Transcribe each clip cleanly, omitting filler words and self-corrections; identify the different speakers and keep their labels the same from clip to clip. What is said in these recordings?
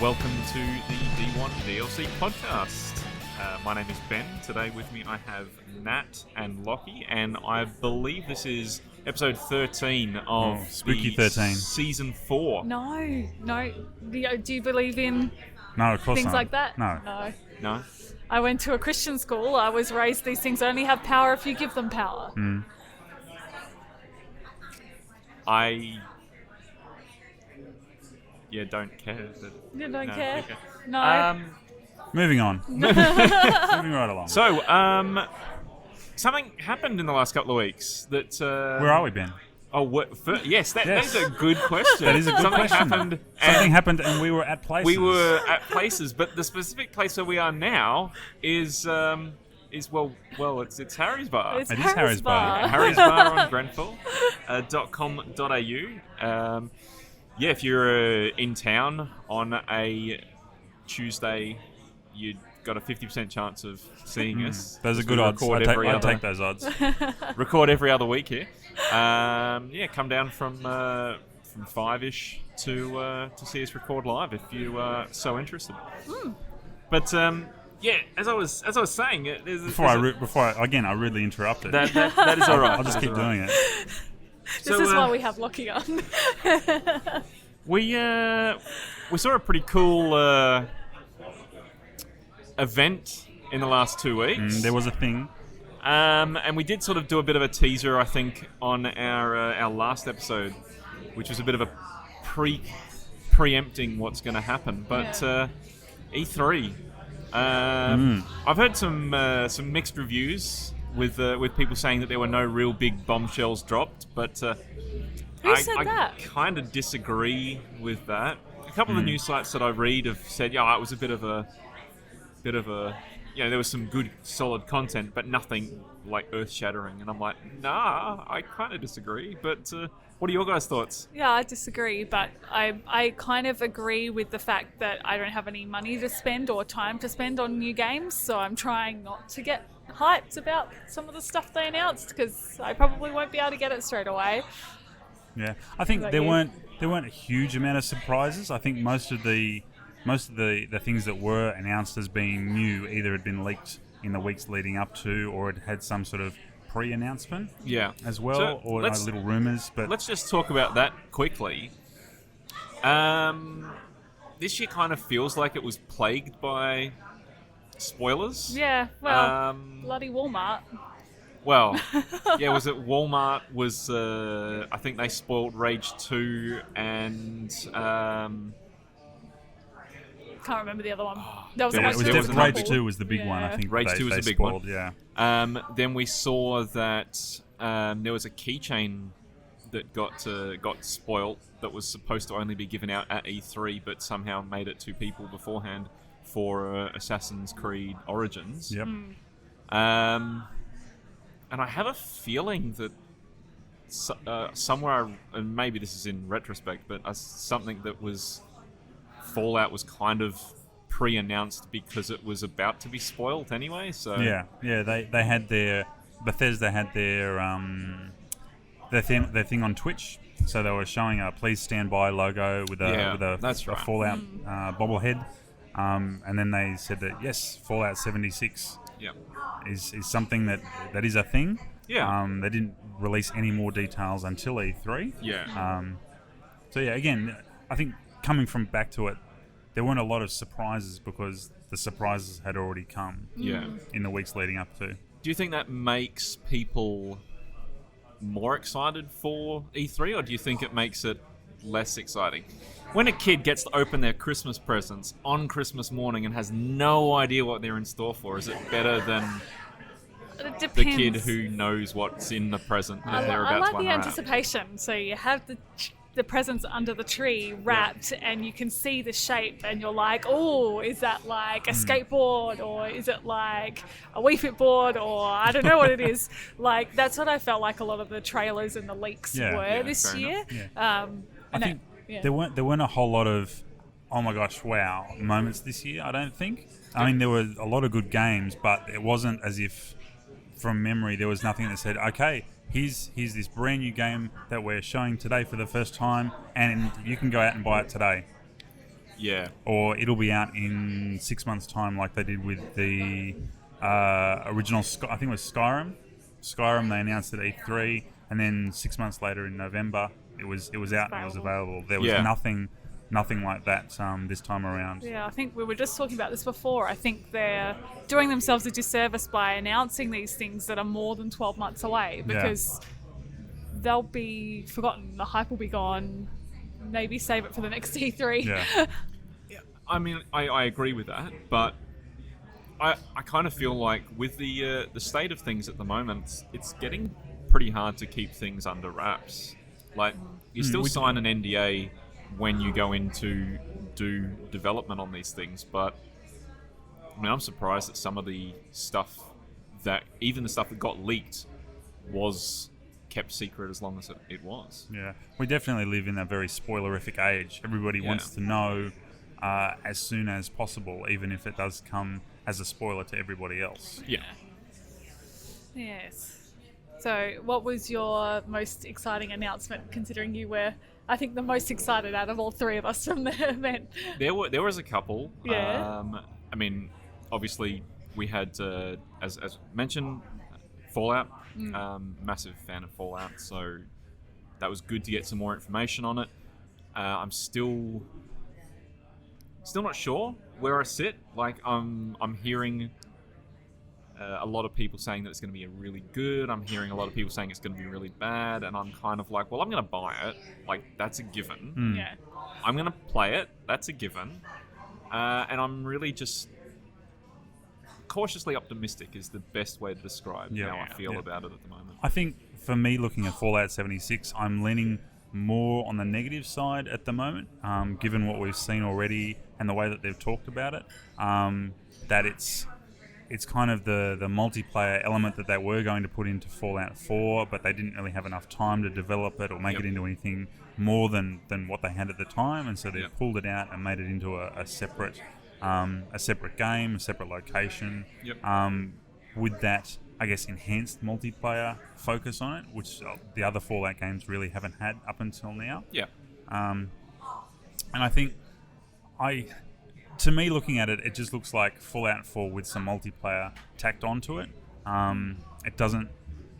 Speaker 1: welcome to the D1 DLC podcast. My name is Ben. Today with me I have Nat and Lachy, and I believe this is episode 13 of
Speaker 2: Spooky 13.
Speaker 1: Season 4.
Speaker 3: No. Do you believe in
Speaker 2: No, of course
Speaker 3: things
Speaker 2: not.
Speaker 3: like that?
Speaker 2: No.
Speaker 1: No?
Speaker 3: I went to a Christian school. I was raised these things only have power if you give them power.
Speaker 1: I don't care.
Speaker 3: You don't
Speaker 1: No,
Speaker 3: care?
Speaker 1: okay.
Speaker 3: No.
Speaker 2: Moving on. Moving right along.
Speaker 1: So, something happened in the last couple of weeks that...
Speaker 2: Where are we, Ben?
Speaker 1: Oh, yes, that is a good question.
Speaker 2: That is a good question. Something happened and we were at places.
Speaker 1: We were at places, but the specific place where we are now is it's Harry's Bar.
Speaker 3: It's
Speaker 2: It is Harry's Bar.
Speaker 1: Harry's Bar on Grenfell, .com.au. If you're in town on a Tuesday, you've got a 50% chance of seeing us.
Speaker 2: Those are good odds. I'd take those odds.
Speaker 1: Record every other week here. Come down from 5ish to see us record live if you are so interested. But as I was saying,
Speaker 2: I rudely interrupted.
Speaker 1: That is all right.
Speaker 2: I'll just keep doing it.
Speaker 3: This is why we have Lachy on.
Speaker 1: We saw a pretty cool event in the last 2 weeks.
Speaker 2: There was a thing.
Speaker 1: And we did sort of do a bit of a teaser, I think, on our last episode, which was a bit of a preempting what's going to happen. But E3, I've heard some mixed reviews with people saying that there were no real big bombshells dropped, but
Speaker 3: Who said
Speaker 1: I
Speaker 3: that?
Speaker 1: kind of disagree with that. A couple of the news sites that I read have said, it was a bit of a there was some good, solid content, but nothing like earth-shattering. And I'm like, nah, I kind of disagree. But what are your guys' thoughts?
Speaker 3: Yeah, I disagree, but I kind of agree with the fact that I don't have any money to spend or time to spend on new games, so I'm trying not to get hyped about some of the stuff they announced because I probably won't be able to get it straight away.
Speaker 2: Yeah, I think there weren't a huge amount of surprises. I think most of the things that were announced as being new either had been leaked in the weeks leading up to, or it had some sort of pre-announcement as well,
Speaker 1: so
Speaker 2: or little rumours. But
Speaker 1: let's just talk about that quickly. This year kind of feels like it was plagued by spoilers.
Speaker 3: Yeah, well, bloody Walmart.
Speaker 1: Well, was it Walmart was... I think they spoiled Rage 2 and...
Speaker 3: Can't remember the other one.
Speaker 2: Rage 2 was the big one, I think.
Speaker 1: Rage 2 was the big
Speaker 2: spoiled,
Speaker 1: one.
Speaker 2: Yeah.
Speaker 1: Then we saw that there was a keychain that got spoiled that was supposed to only be given out at E3, but somehow made it to people beforehand for Assassin's Creed Origins.
Speaker 2: Yep.
Speaker 1: And I have a feeling that somewhere, and maybe this is in retrospect, but something that was... Fallout was kind of pre-announced because it was about to be spoiled anyway. So
Speaker 2: they had Bethesda had their thing on Twitch, so they were showing a "Please Stand By" logo with a Fallout bobblehead, and then they said that yes, Fallout 76 is something that is a thing.
Speaker 1: Yeah.
Speaker 2: They didn't release any more details until E3.
Speaker 1: Yeah.
Speaker 2: Again, I think. Coming from back to it, there weren't a lot of surprises because the surprises had already come in the weeks leading up to.
Speaker 1: Do you think that makes people more excited for E3, or do you think it makes it less exciting? When a kid gets to open their Christmas presents on Christmas morning and has no idea what they're in store for, is it better than the kid who knows what's in the present that they're about to unwrap?
Speaker 3: I like the anticipation. So you have the presents under the tree wrapped and you can see the shape and you're like, oh, is that like a skateboard or is it like a Wii Fit board or I don't know what it is. Like that's what I felt like a lot of the trailers and the leaks were this year.
Speaker 2: I think there weren't a whole lot of oh my gosh, wow moments this year, I don't think. I mean, there were a lot of good games, but it wasn't as if from memory there was nothing that said, okay, here's this brand new game that we're showing today for the first time, and you can go out and buy it today.
Speaker 1: Yeah.
Speaker 2: or it'll be out in 6 months' time, like they did with the original. I think it was Skyrim. Skyrim they announced at E3, and then 6 months later in November, it was out and it was available. There was nothing like that this time around.
Speaker 3: Yeah, I think we were just talking about this before. I think they're doing themselves a disservice by announcing these things that are more than 12 months away, because they'll be forgotten. The hype will be gone. Maybe save it for the next E3.
Speaker 2: Yeah.
Speaker 1: I mean, I agree with that, but I kind of feel like with the state of things at the moment, it's getting pretty hard to keep things under wraps. Like, you still sign an NDA when you go in to do development on these things, but I mean, I'm surprised that some of the stuff even the stuff that got leaked was kept secret as long as it was.
Speaker 2: Yeah, we definitely live in a very spoilerific age. Everybody wants to know as soon as possible, even if it does come as a spoiler to everybody else.
Speaker 1: Yeah.
Speaker 3: Yes. So, what was your most exciting announcement, considering you were, I think, the most excited out of all three of us from the event?
Speaker 1: There was a couple.
Speaker 3: Yeah.
Speaker 1: I mean, obviously, we had, as mentioned, Fallout. Massive fan of Fallout, so that was good to get some more information on it. I'm still not sure where I sit. Like, I'm hearing a lot of people saying that it's going to be really good. I'm hearing a lot of people saying it's going to be really bad, and I'm kind of like, well, I'm going to buy it. Like, that's a given.
Speaker 3: Yeah.
Speaker 1: I'm going to play it. That's a given. And I'm really just cautiously optimistic is the best way to describe how I feel about it at the moment.
Speaker 2: I think for me, looking at Fallout 76, I'm leaning more on the negative side at the moment, given what we've seen already and the way that they've talked about it. That it's kind of the multiplayer element that they were going to put into Fallout 4, but they didn't really have enough time to develop it or make it into anything more than what they had at the time, and so they pulled it out and made it into a separate game, a separate location. With that, I guess, enhanced multiplayer focus on it, which the other Fallout games really haven't had up until now. And I think to me, looking at it, it just looks like Fallout 4 with some multiplayer tacked onto it. It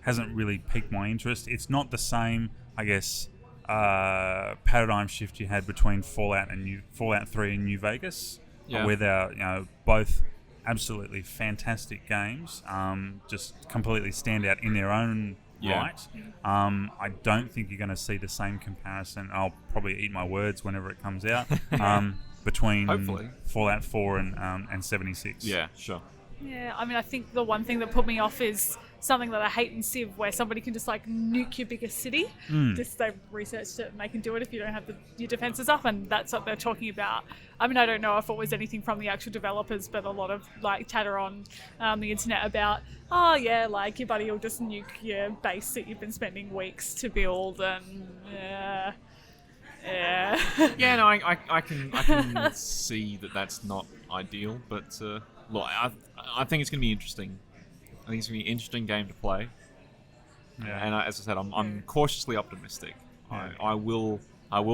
Speaker 2: hasn't really piqued my interest. It's not the same, I guess, paradigm shift you had between Fallout 3 and New Vegas, where they're both absolutely fantastic games, just completely stand out in their own right. I don't think you're going to see the same comparison. I'll probably eat my words whenever it comes out. Between
Speaker 1: Hopefully.
Speaker 2: Fallout 4 and 76.
Speaker 1: Yeah, sure.
Speaker 3: Yeah, I mean, I think the one thing that put me off is something that I hate in Civ, where somebody can just like nuke your biggest city. Just they've researched it and they can do it if you don't have your defenses up, and that's what they're talking about. I mean, I don't know if it was anything from the actual developers, but a lot of like chatter on the internet about, like your buddy will just nuke your base that you've been spending weeks to build, and
Speaker 1: No, I can see that that's not ideal, but look, I think it's going to be interesting. I think it's going to be an interesting game to play. And as I said, I'm cautiously optimistic. I will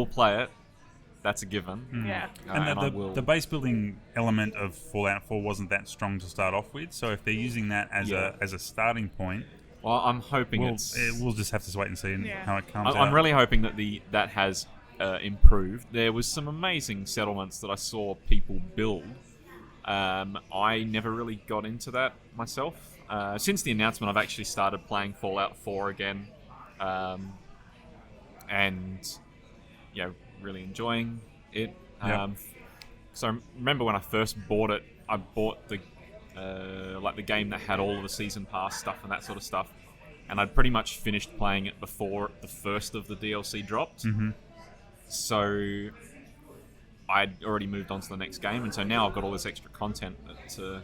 Speaker 1: play it. That's a given.
Speaker 2: And the base building element of Fallout 4 wasn't that strong to start off with, so if they're using that as a starting point,
Speaker 1: well, I'm hoping
Speaker 2: we'll just have to wait and see how it comes out.
Speaker 1: I'm really hoping that has improved. There was some amazing settlements that I saw people build. I never really got into that myself. Since the announcement, I've actually started playing Fallout 4 again, and really enjoying it. So I remember when I first bought it, I bought the game that had all of the season pass stuff and that sort of stuff, and I'd pretty much finished playing it before the first of the DLC dropped. So I'd already moved on to the next game, and so now I've got all this extra content that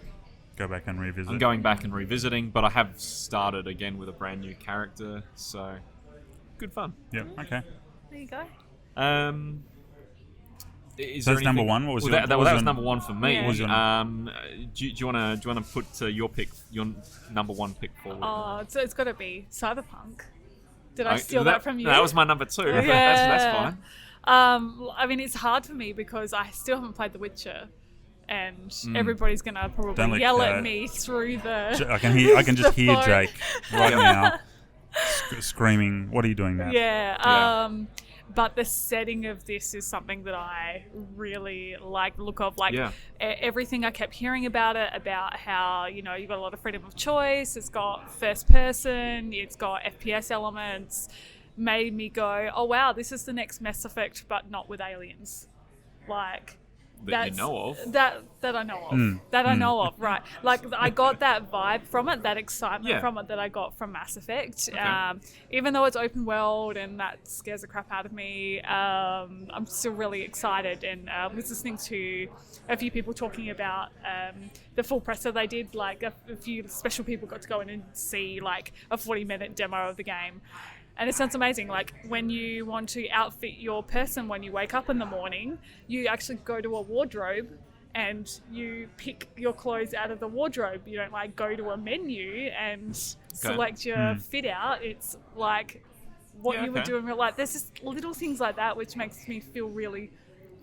Speaker 2: go back and revisit.
Speaker 1: I'm going back and revisiting, but I have started again with a brand new character, so good fun.
Speaker 2: Yeah. Okay.
Speaker 3: There you go.
Speaker 2: So that's number one. What was your?
Speaker 1: That was number one for me.
Speaker 3: Yeah.
Speaker 1: Do you want to put your number one pick forward?
Speaker 3: Oh, so it's got to be Cyberpunk. Did I steal that from you?
Speaker 1: No, that was my number two.
Speaker 3: Yeah.
Speaker 1: That's fine.
Speaker 3: I mean, it's hard for me because I still haven't played The Witcher, and everybody's gonna probably yell at me through the.
Speaker 2: I can just hear
Speaker 3: phone.
Speaker 2: Jake right now screaming. What are you doing now?
Speaker 3: Yeah. But the setting of this is something that I really like the look of. Like everything I kept hearing about it, about how, you've got a lot of freedom of choice. It's got first person. It's got FPS elements. Made me go, oh wow, this is the next Mass Effect, but not with aliens. Like
Speaker 1: that you know of.
Speaker 3: That I know of. I know of, right. Like, I got that vibe from it, that excitement from it that I got from Mass Effect.
Speaker 1: Okay.
Speaker 3: Even though it's open world and that scares the crap out of me, I'm still really excited. And I was listening to a few people talking about the full presser they did. Like, a few special people got to go in and see, like, a 40-minute demo of the game. And it sounds amazing. Like, when you want to outfit your person when you wake up in the morning, you actually go to a wardrobe and you pick your clothes out of the wardrobe. You don't, like, go to a menu and select your fit out. It's like what you would do in real life. There's just little things like that which makes me feel really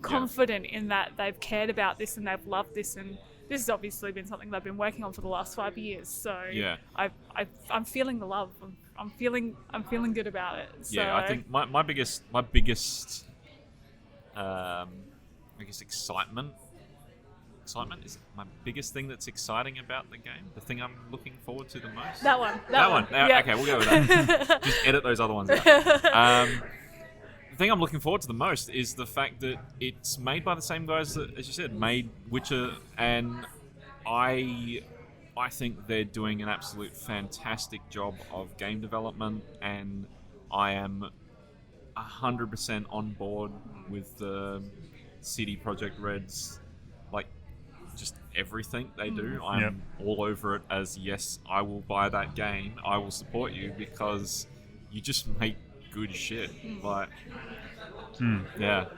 Speaker 3: confident in that they've cared about this and they've loved this. And this has obviously been something they've been working on for the last 5 years. So I'm feeling the love. I'm feeling good about it. So.
Speaker 1: Yeah, I think my biggest I guess excitement is my biggest thing that's exciting about the game. The thing I'm looking forward to the most.
Speaker 3: That one.
Speaker 1: Yeah. Okay, we'll go with that. Just edit those other ones out. The thing I'm looking forward to the most is the fact that it's made by the same guys that, as you said, made Witcher, and I think they're doing an absolute fantastic job of game development, and I am 100% on board with the CD Projekt Red's, like, just everything they do. I'm all over it as, yes, I will buy that game, I will support you, because you just make good shit. Like, that,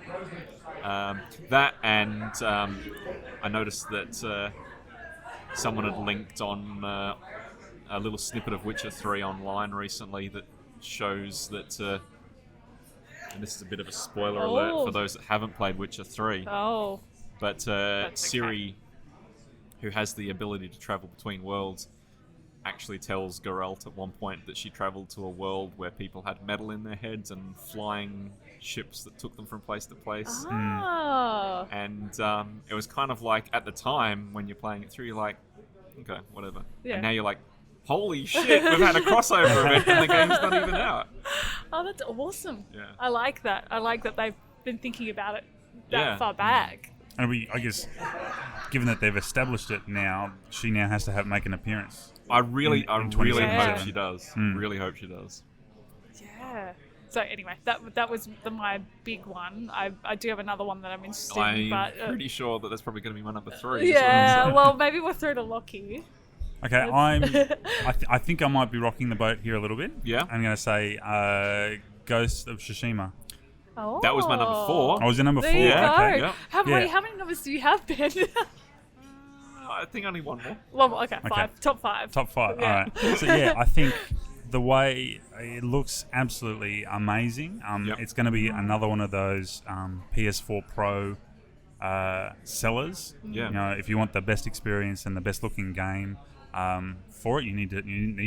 Speaker 1: and I noticed that someone had linked on a little snippet of Witcher 3 online recently that shows that, and this is a bit of a spoiler alert for those that haven't played Witcher 3, but Ciri, who has the ability to travel between worlds, actually tells Geralt at one point that she travelled to a world where people had metal in their heads and flying ships that took them from place to place. And it was kind of like, at the time when you're playing it through, you're like, okay, whatever. And now you're like, holy shit, we've had a crossover event and the game's not even out.
Speaker 3: Oh, that's awesome.
Speaker 1: Yeah.
Speaker 3: I like that. I like that they've been thinking about it that far back.
Speaker 2: And I guess, given that they've established it now, she now has to make an appearance.
Speaker 1: I really hope she does.
Speaker 2: Really
Speaker 1: hope she does.
Speaker 3: Yeah. So anyway, that was my big one. I do have another one that I'm interested in, but
Speaker 1: I'm pretty sure that that's probably going to be my number 3.
Speaker 3: Yeah, well, maybe we'll throw to Lachy.
Speaker 2: Okay, I think I might be rocking the boat here a little bit. Yeah. I'm going to say Ghost of Tsushima.
Speaker 3: Oh.
Speaker 1: That was my number 4.
Speaker 2: I was your number 4.
Speaker 3: There you go.
Speaker 2: Okay.
Speaker 3: Yep. How many numbers do you have, Ben?
Speaker 1: I think only one more.
Speaker 3: One more. Okay, 5. Top 5.
Speaker 2: Top 5.
Speaker 3: Yeah.
Speaker 2: All right. So yeah, I think the way it looks absolutely amazing. It's going to be another one of those PS4 Pro sellers.
Speaker 1: Yeah.
Speaker 2: You know, if you want the best experience and the best looking game for it, you need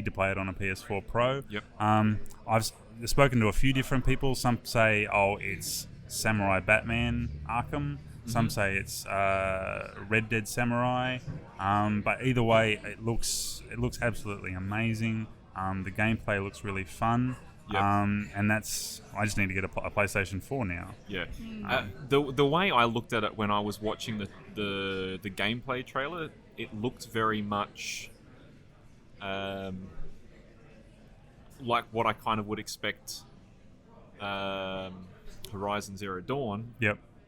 Speaker 2: to play it on a PS4 Pro.
Speaker 1: Yep.
Speaker 2: I've spoken to a few different people. Some say, oh, it's Samurai Batman Arkham. Some say it's Red Dead Samurai. But either way, it looks absolutely amazing. The gameplay looks really fun.
Speaker 1: Yep.
Speaker 2: And I just need to get a PlayStation 4 now.
Speaker 1: Yeah. The way I looked at it when I was watching the gameplay trailer, it looked very much like what I kind of would expect Horizon Zero Dawn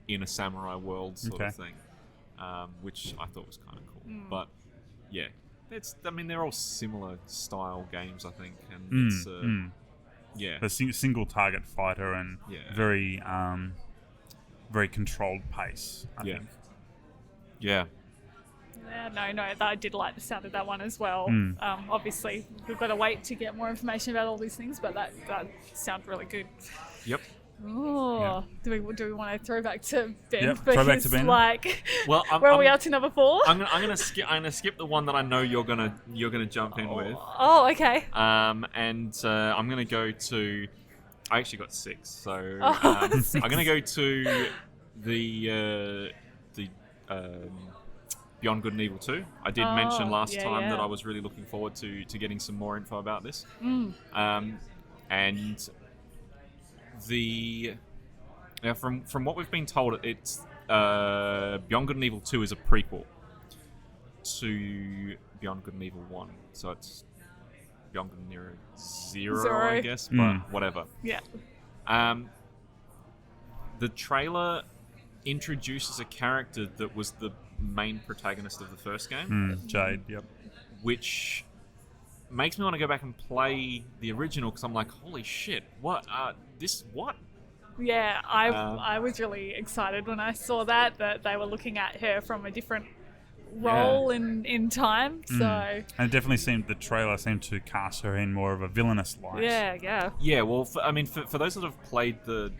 Speaker 1: in a samurai world sort of thing, which I thought was kind of cool. But yeah, they're all similar style games, I think, and it's
Speaker 2: the single target fighter and very very controlled pace, I think.
Speaker 3: Yeah, no, I did like the sound of that one as well. Obviously, we've got to wait to get more information about all these things, but that sounds really good.
Speaker 1: Yep.
Speaker 3: Oh,
Speaker 2: Yeah.
Speaker 3: do we want to throw back to Ben
Speaker 2: Yep,
Speaker 3: for
Speaker 2: throw back
Speaker 3: his,
Speaker 2: to Ben.
Speaker 3: like,
Speaker 1: Well,
Speaker 3: where are we up to number 4?
Speaker 1: I'm gonna skip the one that I know you're gonna jump in with.
Speaker 3: Oh, okay.
Speaker 1: And I'm gonna go to. I actually got 6, so
Speaker 3: Oh,
Speaker 1: I'm
Speaker 3: 6.
Speaker 1: gonna go to the Beyond Good and Evil 2. I did mention last time that I was really looking forward to getting some more info about this. And from what we've been told, it's Beyond Good and Evil 2 is a prequel to Beyond Good and Evil 1. So it's Beyond Good and Evil 0, I guess, but whatever.
Speaker 3: Yeah.
Speaker 1: The trailer introduces a character that was the main protagonist of the first game,
Speaker 2: Jade. Yep.
Speaker 1: which makes me want to go back and play the original because I'm like, holy shit, what? What?
Speaker 3: Yeah, I was really excited when I saw that they were looking at her from a different role in time. So
Speaker 2: And it definitely the trailer seemed to cast her in more of a villainous light.
Speaker 3: yeah.
Speaker 1: Yeah, well, for those that have played the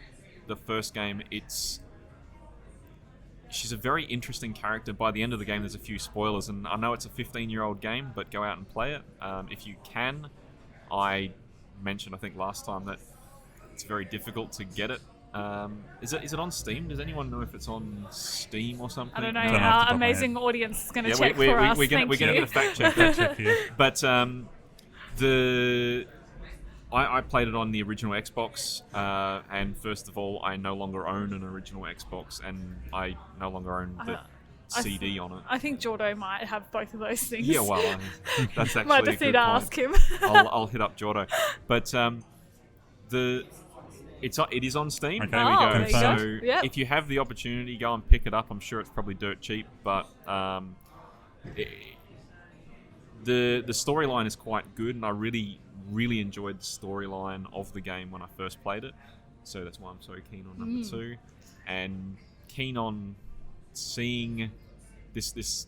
Speaker 1: first game, she's a very interesting character. By the end of the game, there's a few spoilers, and I know it's a 15-year-old game, but go out and play it if you can. I mentioned, I think last time, that it's very difficult to get it. Is it on Steam? Does anyone know if it's on Steam or something?
Speaker 3: I don't know.
Speaker 2: Don't know off the
Speaker 3: Our
Speaker 2: top of my
Speaker 3: amazing audience is going to
Speaker 1: Yeah,
Speaker 3: check
Speaker 1: we're
Speaker 3: for us.
Speaker 1: gonna get a fact check. But I played it on the original Xbox, and first of all, I no longer own an original Xbox, and I no longer own the CD on it.
Speaker 3: I think Jordo might have both of those things.
Speaker 1: Yeah, well, that's actually
Speaker 3: might
Speaker 1: a
Speaker 3: just
Speaker 1: good
Speaker 3: need to
Speaker 1: point.
Speaker 3: ask him.
Speaker 1: I'll hit up Jordo, but it is on Steam.
Speaker 2: Okay,
Speaker 1: There
Speaker 3: Oh,
Speaker 1: we
Speaker 3: there
Speaker 1: go.
Speaker 3: you go.
Speaker 1: So
Speaker 3: Yep.
Speaker 1: if you have the opportunity, go and pick it up. I'm sure it's probably dirt cheap, but the storyline is quite good, and I really enjoyed the storyline of the game when I first played it. So that's why I'm so keen on number 2, and keen on seeing this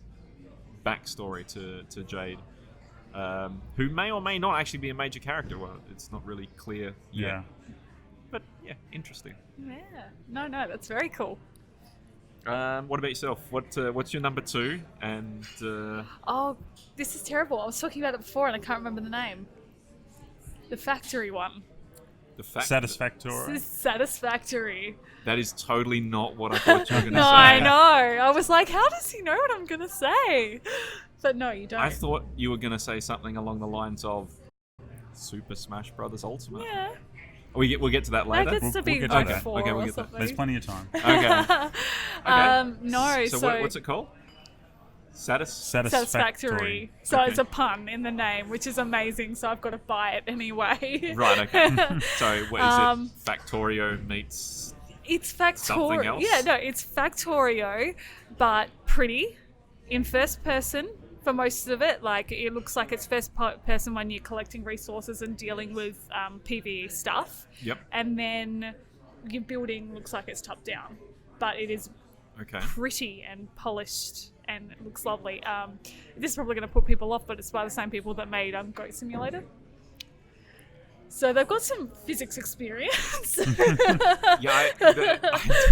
Speaker 1: backstory to Jade, who may or may not actually be a major character. Well, it's not really clear yet.
Speaker 2: Yeah.
Speaker 1: But yeah, interesting.
Speaker 3: Yeah. No, that's very cool.
Speaker 1: What about yourself? What's your number 2? And
Speaker 3: Oh, this is terrible. I was talking about it before and I can't remember the name. The factory one.
Speaker 1: the fact
Speaker 2: Satisfactory.
Speaker 3: This is Satisfactory.
Speaker 1: that is totally not what I thought you were going to
Speaker 3: No,
Speaker 1: say.
Speaker 3: I know. I was like, how does he know what I'm going to say? But no, you don't.
Speaker 1: I thought you were going to say something along the lines of Super Smash Brothers Ultimate.
Speaker 3: Yeah.
Speaker 1: We'll get to that
Speaker 3: That
Speaker 1: later.
Speaker 3: gets to
Speaker 2: We'll
Speaker 3: be
Speaker 2: get to
Speaker 3: like
Speaker 2: that.
Speaker 3: 4
Speaker 1: Okay, we'll
Speaker 3: or
Speaker 1: get that.
Speaker 3: something.
Speaker 2: There's plenty of time.
Speaker 1: Okay.
Speaker 3: No, so
Speaker 1: what's it called?
Speaker 3: Satisfactory. So
Speaker 1: Okay.
Speaker 3: it's a pun in the name, which is amazing. So I've got to buy it anyway.
Speaker 1: Right. Okay. So what is
Speaker 3: Um,
Speaker 1: it? Factorio meets.
Speaker 3: It's
Speaker 1: Something
Speaker 3: Factorio.
Speaker 1: else?
Speaker 3: Yeah, no, it's Factorio, but pretty in first person for most of it. Like, it looks like it's first person when you're collecting resources and dealing with PvE stuff.
Speaker 1: Yep.
Speaker 3: And then your building looks like it's top down, but it is
Speaker 1: Okay.
Speaker 3: pretty and polished and it looks lovely. This is probably going to put people off, but it's by the same people that made Goat Simulator. So they've got some physics experience.
Speaker 1: Yeah,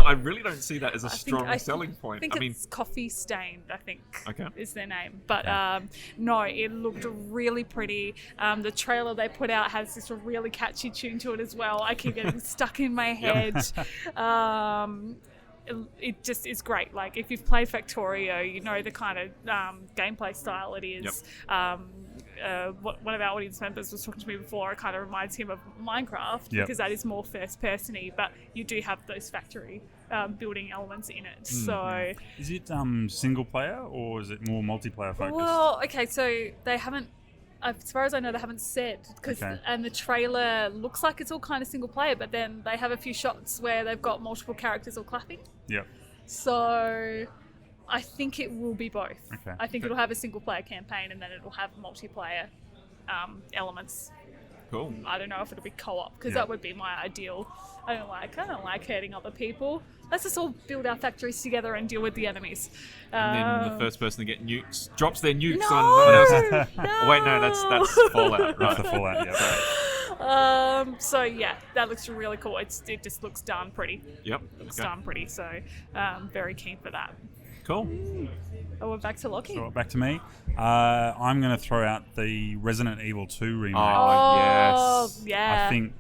Speaker 1: I really don't see that as a strong selling point.
Speaker 3: I think it's Coffee Stained, I think,
Speaker 1: Okay.
Speaker 3: is their name. But no, it looked really pretty. The trailer they put out has this really catchy tune to it as well. I keep getting stuck in my head. It just is great. Like, if you've played Factorio, you know the kind of gameplay style it is. One of our audience members was talking to me before. It kind of reminds him of Minecraft because that is more first-person-y, but you do have those factory building elements in it. So,
Speaker 2: Is it single player or is it more multiplayer focused?
Speaker 3: well, okay, so they haven't. As far as I know, they haven't said and the trailer looks like it's all kind of single player, but then they have a few shots where they've got multiple characters all clapping.
Speaker 2: Yep.
Speaker 3: So I think it will be both.
Speaker 2: Okay.
Speaker 3: I think it'll have a single player campaign and then it'll have multiplayer elements.
Speaker 1: Cool.
Speaker 3: I don't know if it'll be co-op because
Speaker 2: Yeah.
Speaker 3: that would be my ideal. I don't like hurting other people. Let's just all build our factories together and deal with the enemies.
Speaker 1: And then the first person to get nukes drops their nukes
Speaker 3: no,
Speaker 1: on someone else.
Speaker 3: no.
Speaker 1: Oh, wait, no, that's Fallout.
Speaker 2: That's
Speaker 1: Right.
Speaker 2: the Fallout, yeah.
Speaker 3: So yeah, that looks really cool. It just looks darn pretty.
Speaker 1: Yep.
Speaker 3: Looks
Speaker 1: Okay.
Speaker 3: darn pretty. So very keen for that.
Speaker 1: Cool.
Speaker 3: Oh, we're back to Lachy.
Speaker 2: So back to me. I'm going to throw out the Resident Evil 2 remake.
Speaker 1: Oh, yes.
Speaker 3: Yeah.
Speaker 2: I think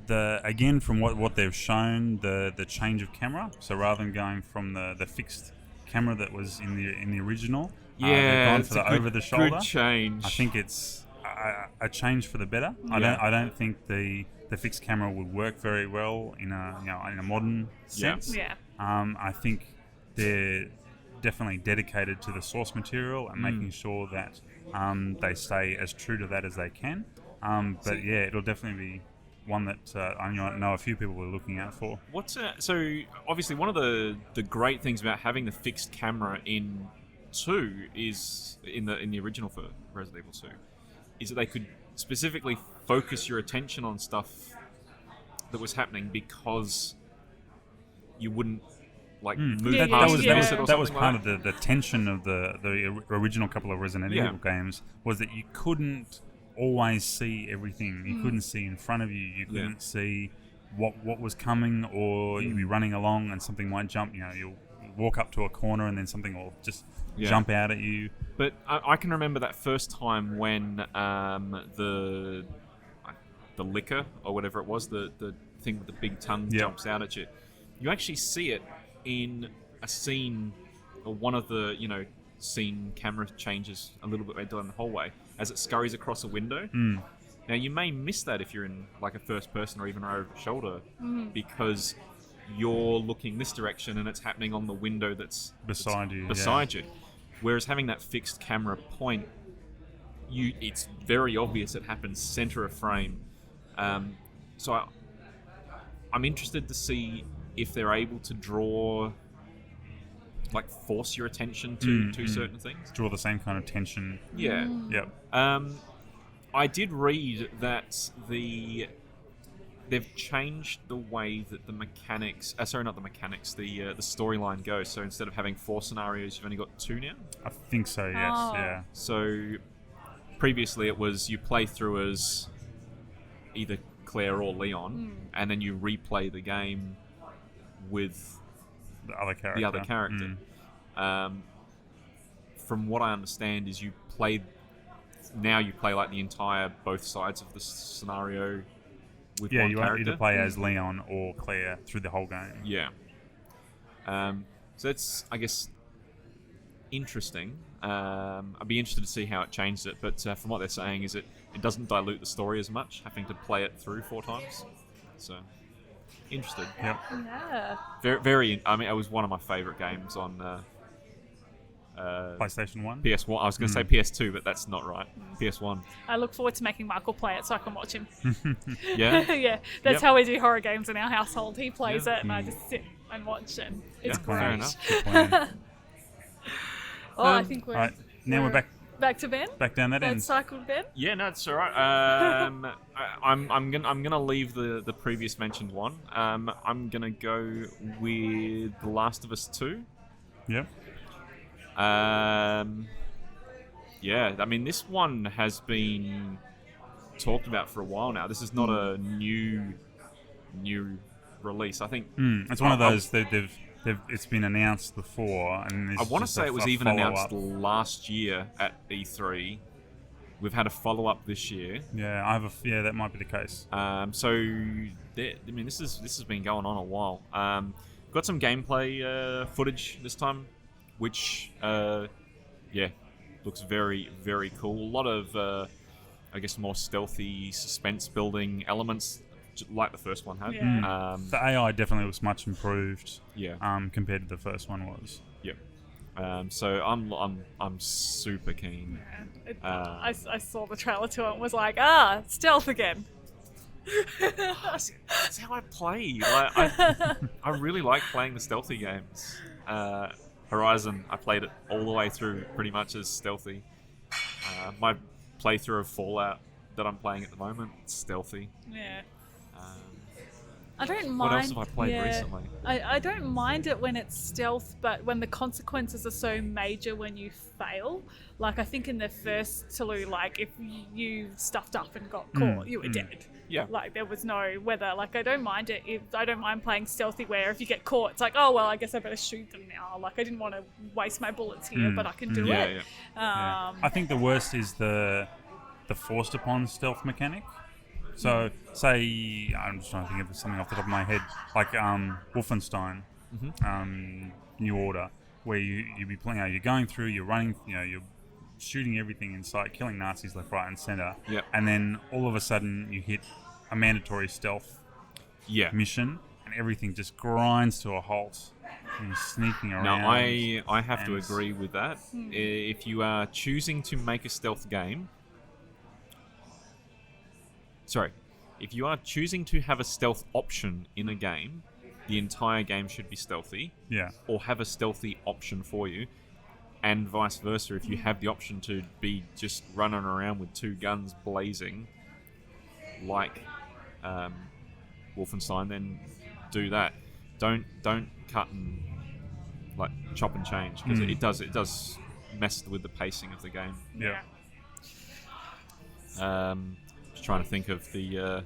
Speaker 2: again from what they've shown, the change of camera. So rather than going from the fixed camera that was in the original, they've
Speaker 1: Yeah,
Speaker 2: gone
Speaker 1: it's
Speaker 2: for
Speaker 1: a
Speaker 2: the
Speaker 1: good,
Speaker 2: over the shoulder.
Speaker 1: good change.
Speaker 2: I think it's a change for the better.
Speaker 1: Yeah.
Speaker 2: I don't think the fixed camera would work very well in a modern sense.
Speaker 3: Yeah.
Speaker 2: I think they're definitely dedicated to the source material and making sure that they stay as true to that as they can. But yeah, it'll definitely be one that I know a few people are looking out for.
Speaker 1: So obviously one of the great things about having the fixed camera in 2 is in the original for Resident Evil 2 is that they could specifically focus your attention on stuff that was happening because you wouldn't move
Speaker 3: Yeah,
Speaker 1: past
Speaker 3: yeah,
Speaker 1: it
Speaker 3: yeah.
Speaker 1: or
Speaker 2: That was
Speaker 1: something
Speaker 2: part
Speaker 1: like
Speaker 2: of the tension of the original couple of Resident
Speaker 1: Yeah.
Speaker 2: Evil games, was that you couldn't always see everything. You couldn't see in front of you. You couldn't see what was coming, or you'd be running along and something might jump. You'll walk up to a corner and then something will just jump out at you.
Speaker 1: But I can remember that first time when the liquor or whatever it was, the thing with the big tongue jumps out at you. You actually see it in a scene, or one of the scene camera changes a little bit down the hallway as it scurries across a window. Now you may miss that if you're in like a first person or even over the shoulder because you're looking this direction and it's happening on the window that's
Speaker 2: Beside you.
Speaker 1: you. Whereas having that fixed camera point, it's very obvious it happens center of frame. So I'm interested to see if they're able to force your attention to certain things.
Speaker 2: Draw the same kind of tension.
Speaker 1: Yeah.
Speaker 2: Yep.
Speaker 1: I did read that they've changed the way that the mechanics. Not the mechanics. The storyline goes. So instead of having 4 scenarios, you've only got 2 now.
Speaker 2: I think so. Yes.
Speaker 3: Oh.
Speaker 2: Yeah.
Speaker 1: So previously it was you play through as either Claire or Leon, and then you replay the game with
Speaker 2: The other character.
Speaker 1: From what I understand is you play like the entire both sides of the scenario with
Speaker 2: Yeah,
Speaker 1: one
Speaker 2: you
Speaker 1: character.
Speaker 2: either play as Leon or Claire through the whole game.
Speaker 1: Yeah. So that's, I guess, interesting. I'd be interested to see how it changed it, but from what they're saying is it doesn't dilute the story as much, having to play it through 4 times. So, interested.
Speaker 2: Yep.
Speaker 3: Yeah.
Speaker 1: Very. I mean, it was one of my favourite games on
Speaker 2: PlayStation 1.
Speaker 1: PS1. I was going to say PS2, but that's not right. PS1.
Speaker 3: I look forward to making Michael play it so I can watch him.
Speaker 1: Yeah.
Speaker 3: Yeah, that's
Speaker 1: Yep.
Speaker 3: how we do horror games in our household. He plays
Speaker 1: Yeah.
Speaker 3: it, and I just sit and watch it. It's
Speaker 1: Yeah,
Speaker 3: great.
Speaker 1: fair enough.
Speaker 2: Good plan.
Speaker 3: I think we're
Speaker 2: All right, now we're back
Speaker 3: back to Ben.
Speaker 2: down that
Speaker 3: Ben
Speaker 2: end.
Speaker 3: cycled Ben.
Speaker 1: Yeah, no, it's all right. I'm gonna leave the previous mentioned one. I'm gonna go with The Last of Us 2.
Speaker 2: Yep.
Speaker 1: Yeah, I mean, this one has been talked about for a while now. This is not a new release. I think
Speaker 2: It's one of those it's been announced before, and
Speaker 1: I want to say it was even announced last year at E3. We've had a follow-up this year.
Speaker 2: Yeah, that might be the case.
Speaker 1: So, this has been going on a while. Got some gameplay footage this time, which, looks very, very cool. A lot of, I guess, more stealthy, suspense-building elements, like the first one had.
Speaker 3: Yeah.
Speaker 2: The AI definitely looks much improved.
Speaker 1: Yeah.
Speaker 2: Compared to the first one was.
Speaker 1: Yep. So I'm super keen.
Speaker 3: I saw the trailer to it and was like, stealth again.
Speaker 1: That's how I play. I really like playing the stealthy games. Horizon, I played it all the way through pretty much as stealthy. My playthrough of Fallout that I'm playing at the moment, it's stealthy.
Speaker 3: Yeah. I don't mind.
Speaker 1: What else have I played recently?
Speaker 3: I don't mind it when it's stealth, but when the consequences are so major when you fail. Like, I think in the first Tulu, like, if you stuffed up and got caught, you were dead.
Speaker 1: Yeah.
Speaker 3: Like, there was no whether. Like, I don't mind it. I don't mind playing stealthy where if you get caught, it's like, oh, well, I guess I better shoot them now. Like, I didn't want to waste my bullets here, but I can do it.
Speaker 2: Yeah. I think the worst is the forced upon stealth mechanic. So, say, I'm just trying to think of something off the top of my head, like Wolfenstein, New Order, where you be playing, you're going through, you're running, you're shooting everything in sight, killing Nazis left, right, and center, and then all of a sudden you hit a mandatory stealth mission, and everything just grinds to a halt. And you're sneaking around.
Speaker 1: Now, I have to agree with that. If you are choosing to make a stealth game. Sorry, if you are choosing to have a stealth option in a game, the entire game should be stealthy.
Speaker 2: Yeah.
Speaker 1: Or have a stealthy option for you. And vice versa, if you have the option to be just running around with two guns blazing, like Wolfenstein, then do that. Don't cut and like chop and change, because it does mess with the pacing of the game.
Speaker 2: Yeah.
Speaker 1: Just trying to think of the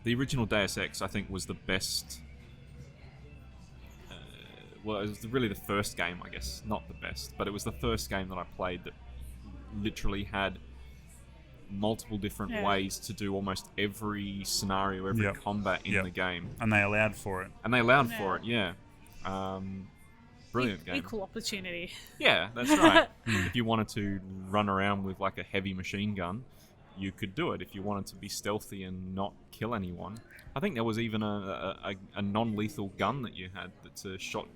Speaker 1: original Deus Ex. I think was the best. Well, it was really the first game, I guess, not the best, but it was the first game that I played that literally had multiple different ways to do almost every scenario, every combat in the game,
Speaker 2: and they allowed for it.
Speaker 1: Brilliant game.
Speaker 3: Equal opportunity.
Speaker 1: Yeah, that's right. If you wanted to run around with like a heavy machine gun, you could do it. If you wanted to be stealthy and not kill anyone, I think there was even a non-lethal gun that you had that shot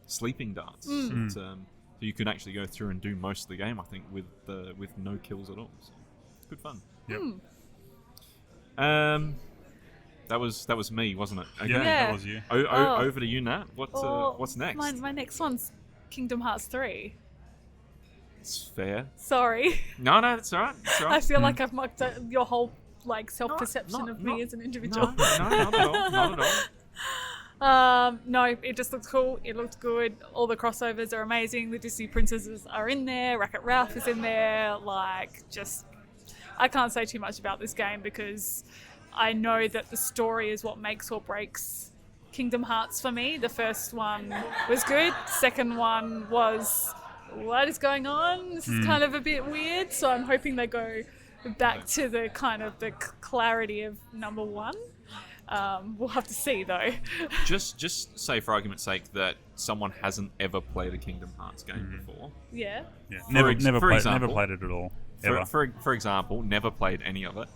Speaker 1: sleeping darts. So you could actually go through and do most of the game, I think, with no kills at all. So it's good fun.
Speaker 2: Yep.
Speaker 1: That was me, wasn't it? Okay.
Speaker 2: Yeah, that was you.
Speaker 1: Over to you, Nat. What's next?
Speaker 3: My next one's Kingdom Hearts 3.
Speaker 1: It's fair.
Speaker 3: Sorry.
Speaker 1: No, it's alright.
Speaker 3: I feel like I've mucked up your whole self-perception of me as an individual.
Speaker 1: No, not at all. Not at all.
Speaker 3: No, it just looks cool. It looked good. All the crossovers are amazing. The Disney princesses are in there. Wreck-It Ralph is in there. I can't say too much about this game because I know that the story is what makes or breaks Kingdom Hearts for me. The first one was good. Second one was, what is going on? This is kind of a bit weird. So I'm hoping they go back to the kind of the clarity of number one. We'll have to see though.
Speaker 1: Just say for argument's sake that someone hasn't ever played a Kingdom Hearts game before.
Speaker 3: Yeah.
Speaker 2: Never played it at all.
Speaker 1: For example, never played any of it.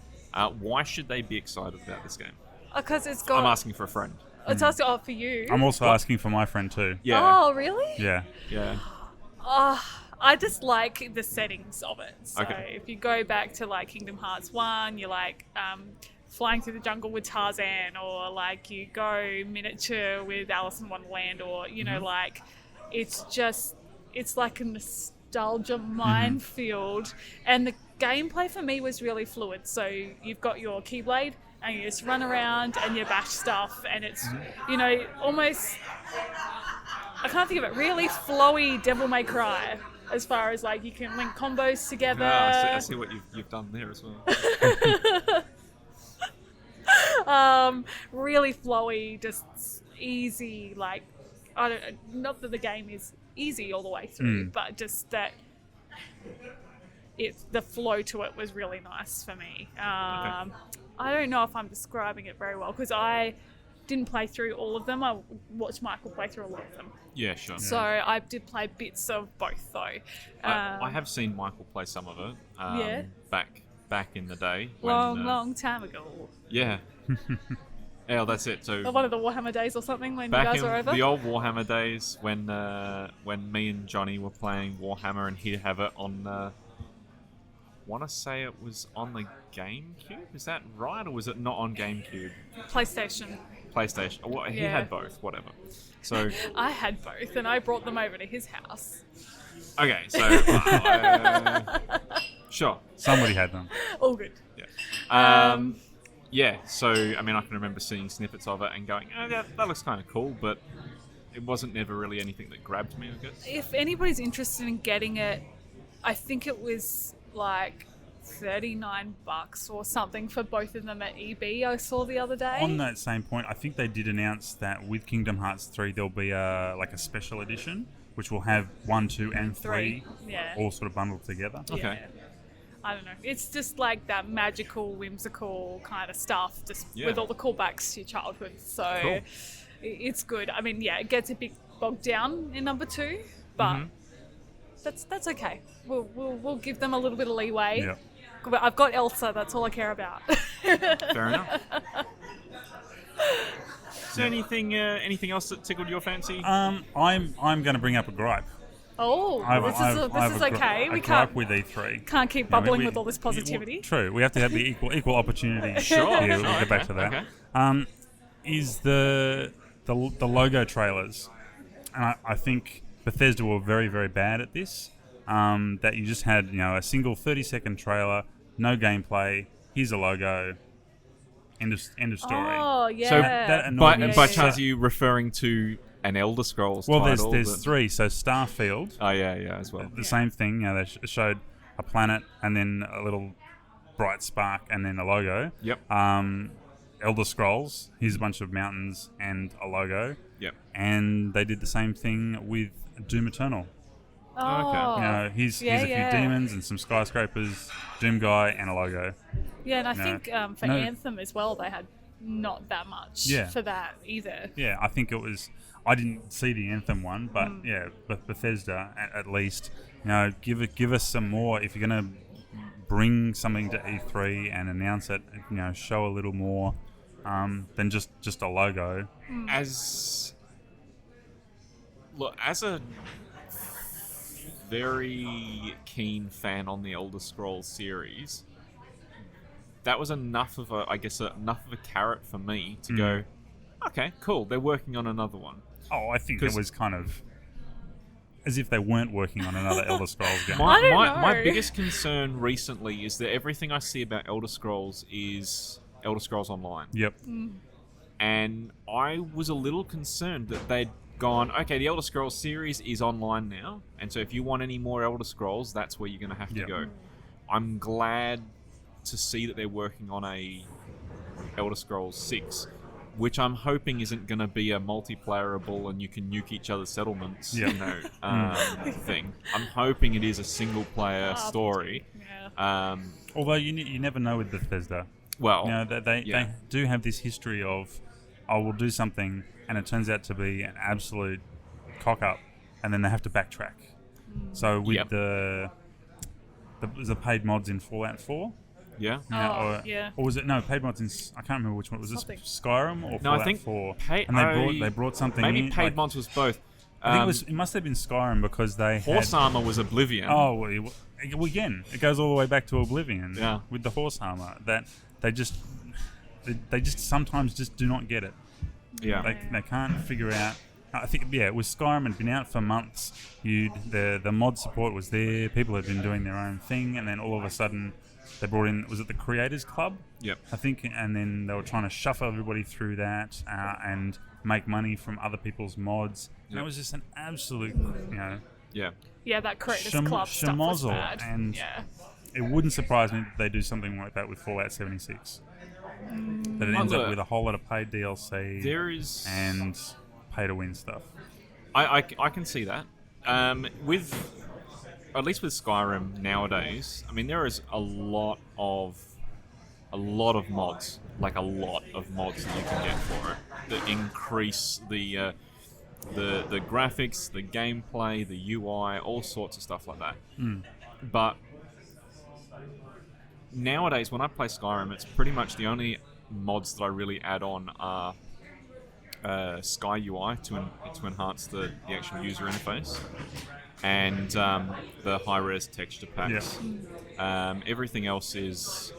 Speaker 1: Why should they be excited about this game?
Speaker 3: Because it's got.
Speaker 1: I'm asking for a friend.
Speaker 3: It's asking for you.
Speaker 2: I'm also asking for my friend too.
Speaker 1: Yeah.
Speaker 3: Oh, really?
Speaker 2: Yeah.
Speaker 3: I just like the settings of it. So
Speaker 1: okay.
Speaker 3: If you go back to like Kingdom Hearts 1, you're like flying through the jungle with Tarzan, or like you go miniature with Alice in Wonderland, or you know, like it's like a nostalgia minefield. And the gameplay for me was really fluid. So you've got your Keyblade and you just run around and you bash stuff, and it's you know, almost, I can't think of it, really flowy Devil May Cry, as far as like you can link combos together.
Speaker 1: I see what you've done there as well.
Speaker 3: Really flowy, just easy. Like, not that the game is easy all the way through, but just that the flow to it was really nice for me. Okay. I don't know if I'm describing it very well because I didn't play through all of them. I watched Michael play through a lot of them.
Speaker 1: Yeah, sure.
Speaker 3: So I did play bits of both though.
Speaker 1: I have seen Michael play some of it. Back in the day.
Speaker 3: Long time ago.
Speaker 1: Yeah. Yeah, that's it. So
Speaker 3: one of the Warhammer days or something when you guys were over.
Speaker 1: Back in the old Warhammer days when me and Johnny were playing Warhammer, and he'd have it on. Want to say it was on the GameCube? Is that right, or was it not on GameCube?
Speaker 3: PlayStation.
Speaker 1: Well, he had both. Whatever. So
Speaker 3: I had both, and I brought them over to his house.
Speaker 1: Okay, so sure.
Speaker 2: Somebody had them.
Speaker 3: All good.
Speaker 1: Yeah. Yeah, so, I mean, I can remember seeing snippets of it and going, oh, that looks kind of cool, but it wasn't never really anything that grabbed me, I guess.
Speaker 3: If anybody's interested in getting it, I think it was like $39 or something for both of them at EB I saw the other day.
Speaker 2: On that same point, I think they did announce that with Kingdom Hearts 3 there'll be a special edition which will have 1, 2 and 3 all sort of bundled together.
Speaker 1: Okay.
Speaker 3: Yeah. I don't know. It's just like that magical, whimsical kind of stuff, just with all the callbacks to your childhood. So
Speaker 1: Cool.
Speaker 3: It's good. I mean, yeah, it gets a bit bogged down in number 2, but that's okay. We'll give them a little bit of leeway.
Speaker 2: Yeah.
Speaker 3: I've got Elsa. That's all I care about.
Speaker 1: Fair enough. Is there anything else that tickled your fancy?
Speaker 2: I'm going to bring up a gripe.
Speaker 3: Oh, this is okay. We
Speaker 2: gripe
Speaker 3: can't
Speaker 2: with E3.
Speaker 3: keep
Speaker 2: You know,
Speaker 3: bubbling with all this positivity.
Speaker 2: True. We have to have the equal opportunity.
Speaker 1: Sure.
Speaker 2: Yeah, we'll
Speaker 1: Okay,
Speaker 2: get back to that.
Speaker 1: okay.
Speaker 2: Is the logo trailers, and I think Bethesda were very, very bad at this. That you just had a single 30-second trailer, no gameplay. Here's a logo. End of story.
Speaker 3: Oh, yeah.
Speaker 1: So
Speaker 2: that annoyed me.
Speaker 1: by chance, are you referring to an Elder Scrolls
Speaker 2: Well,
Speaker 1: title?
Speaker 2: there's 3. So Starfield,
Speaker 1: Oh, yeah, as well.
Speaker 2: the same thing. They showed a planet and then a little bright spark and then a logo.
Speaker 1: Yep.
Speaker 2: Elder Scrolls, here's a bunch of mountains and a logo.
Speaker 1: Yep.
Speaker 2: And they did the same thing with Doom Eternal.
Speaker 3: Oh.
Speaker 2: Here's a few demons and some skyscrapers, Doom guy and a logo.
Speaker 3: Yeah, and I think for Anthem as well, they had not that much for that either.
Speaker 2: Yeah, I think it was. I didn't see the Anthem one, but but Bethesda at least, give us some more. If you're going to bring something to E3 and announce it, show a little more than just a logo.
Speaker 1: As a very keen fan on the Elder Scrolls series, that was enough of a carrot for me to go, okay, cool, they're working on another one.
Speaker 2: Oh, I think it was kind of as if they weren't working on another Elder Scrolls game.
Speaker 1: My biggest concern recently is that everything I see about Elder Scrolls is Elder Scrolls Online.
Speaker 2: Yep.
Speaker 1: And I was a little concerned that they'd gone, okay, the Elder Scrolls series is online now, and so if you want any more Elder Scrolls, that's where you're going to have to go. I'm glad to see that they're working on a Elder Scrolls 6, which I'm hoping isn't going to be a multiplayerable and you can nuke each other's settlements, thing. I'm hoping it is a single-player story.
Speaker 3: Yeah.
Speaker 2: Although you never know with Bethesda.
Speaker 1: Well,
Speaker 2: they do have this history of, we'll do something, and it turns out to be an absolute cock-up, and then they have to backtrack. So with the paid mods in Fallout 4...
Speaker 1: Yeah.
Speaker 2: Or was it paid mods in? I can't remember which one was. This Skyrim or
Speaker 1: no,
Speaker 2: Fallout
Speaker 1: I think
Speaker 2: 4? And they brought something.
Speaker 1: Maybe
Speaker 2: in,
Speaker 1: paid mods was both.
Speaker 2: I think it must have been Skyrim because they
Speaker 1: horse armor was Oblivion.
Speaker 2: Oh, well, again, it goes all the way back to Oblivion.
Speaker 1: Yeah.
Speaker 2: With the horse armor, that they just sometimes just do not get it.
Speaker 1: Yeah.
Speaker 2: They can't figure out. I think it was Skyrim had been out for months. The mod support was there. People had been doing their own thing, and then all of a sudden. They brought in, was it the Creators Club?
Speaker 1: Yep.
Speaker 2: I think, and then they were trying to shuffle everybody through that and make money from other people's mods. And it was just an absolute,
Speaker 3: Yeah, that Creators Club stuff was bad.
Speaker 2: And it wouldn't surprise me that they do something like that with Fallout 76. That it ends up with a whole lot of paid DLC and pay-to-win stuff.
Speaker 1: I can see that. At least with Skyrim nowadays, I mean, there is a lot of mods, like a lot of mods that you can get for it that increase the graphics, the gameplay, the UI, all sorts of stuff like that. But nowadays, when I play Skyrim, it's pretty much the only mods that I really add on are Sky UI to enhance the actual user interface. And the high-res texture packs. Yeah. Everything else is,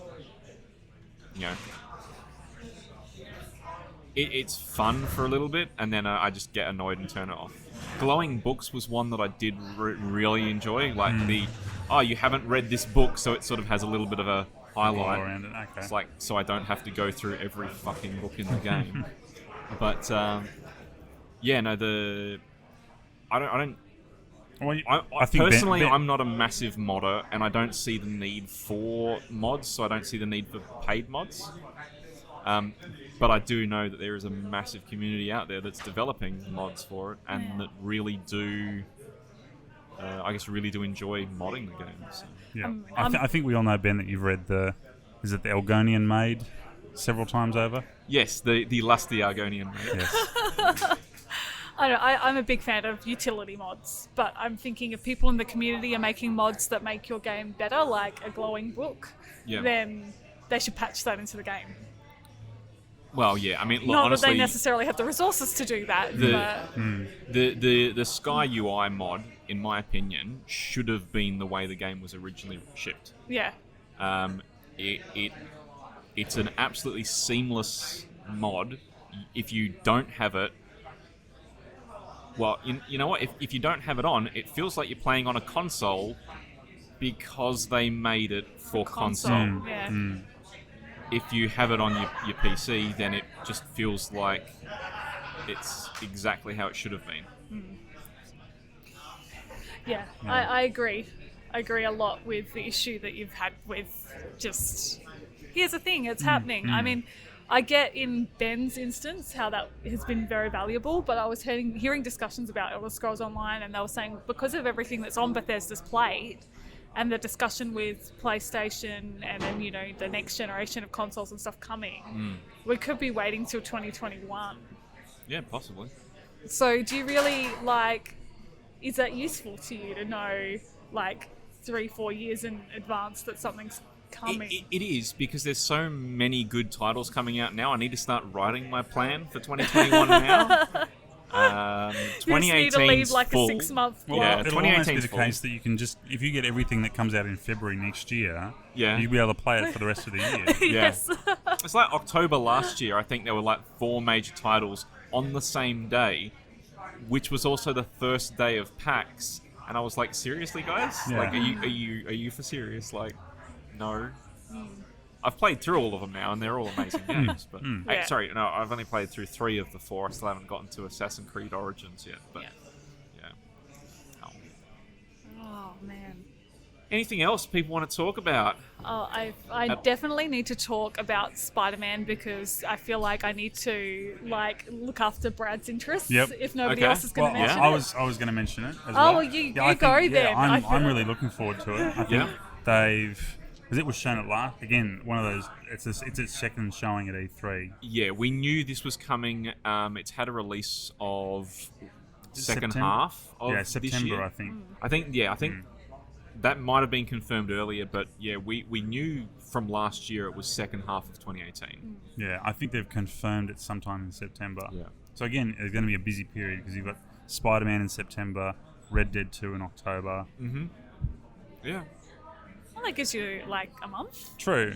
Speaker 1: it's fun for a little bit, and then I just get annoyed and turn it off. Glowing Books was one that I did really enjoy. Like you haven't read this book, so it sort of has a little bit of a highlight.
Speaker 2: All around it. Okay.
Speaker 1: It's like so I don't have to go through every fucking book in the game. But yeah, no, I don't.
Speaker 2: Well,
Speaker 1: I
Speaker 2: think
Speaker 1: personally,
Speaker 2: Ben-
Speaker 1: I'm not a massive modder, and I don't see the need for mods, so I don't see the need for paid mods. But I do know that there is a massive community out there that's developing mods for it, and that really do, really do enjoy modding the game. So.
Speaker 2: Yeah, I think we all know, Ben, that you've read is it the Elgonian Maid several times over?
Speaker 1: Yes, the lusty Argonian.
Speaker 2: Yes.
Speaker 3: I'm a big fan of utility mods, but I'm thinking if people in the community are making mods that make your game better, like a glowing book, then they should patch that into the game.
Speaker 1: Well, yeah, I mean, look,
Speaker 3: not
Speaker 1: honestly,
Speaker 3: that they necessarily have the resources to do that.
Speaker 1: The Sky UI mod, in my opinion, should have been the way the game was originally shipped.
Speaker 3: Yeah.
Speaker 1: It's an absolutely seamless mod. If you don't have it, well, you know what? If you don't have it on, it feels like you're playing on a console because they made it for console.
Speaker 3: Yeah.
Speaker 1: If you have it on your PC, then it just feels like it's exactly how it should have been.
Speaker 3: Yeah, I agree. I agree a lot with the issue that you've had with just... Here's the thing, it's happening. I mean, I get in Ben's instance how that has been very valuable, but I was hearing discussions about Elder Scrolls Online, and they were saying because of everything that's on Bethesda's plate, and the discussion with PlayStation and then, you know, the next generation of consoles and stuff coming, we could be waiting till 2021.
Speaker 1: Yeah, possibly.
Speaker 3: So do you really, is that useful to you to know, 3-4 years in advance that something's coming?
Speaker 1: It is, because there's so many good titles coming out now. I need to start writing my plan for 2021 now. 2018's
Speaker 3: you just need to leave
Speaker 1: full.
Speaker 3: a 6-month
Speaker 2: Well,
Speaker 1: Yeah,
Speaker 2: it'll almost be
Speaker 1: 2018's
Speaker 2: the
Speaker 1: full.
Speaker 2: case that you can just, if you get everything that comes out in February next year,
Speaker 1: Yeah.
Speaker 2: you'll be able to play it for the rest of the year.
Speaker 3: Yes.
Speaker 1: It's like October last year. I think there were 4 major titles on the same day, which was also the first day of PAX. And I was like, seriously, guys?
Speaker 2: Yeah.
Speaker 1: Are you for serious? No. I've played through all of them now, and they're all amazing games. But
Speaker 3: Yeah.
Speaker 1: sorry, no, I've only played through 3 of the 4. I still haven't gotten to Assassin's Creed Origins yet. But yeah. Oh.
Speaker 3: Oh, man.
Speaker 1: Anything else people want to talk about?
Speaker 3: Oh, I definitely need to talk about Spider-Man because I feel like I need to look after Brad's interests if nobody
Speaker 1: Okay.
Speaker 3: else is going to mention
Speaker 2: I
Speaker 3: it.
Speaker 2: was going to mention it as
Speaker 3: Oh,
Speaker 2: well.
Speaker 3: you
Speaker 2: I
Speaker 3: go
Speaker 2: think,
Speaker 3: then.
Speaker 2: I'm really looking forward to it. I think
Speaker 1: Yeah.
Speaker 2: they've, because it was shown at last, again, one of those, it's its second showing at E3.
Speaker 1: Yeah, we knew this was coming. It's had a release of second
Speaker 2: September?
Speaker 1: half of this
Speaker 2: September,
Speaker 1: year.
Speaker 2: I think.
Speaker 1: I think that might have been confirmed earlier, but yeah, we knew from last year it was second half of 2018.
Speaker 2: Yeah, I think they've confirmed it sometime in September.
Speaker 1: Yeah.
Speaker 2: So again, it's going to be a busy period because you've got Spider-Man in September, Red Dead 2 in October.
Speaker 1: Yeah.
Speaker 3: Well, that gives you a month.
Speaker 2: True.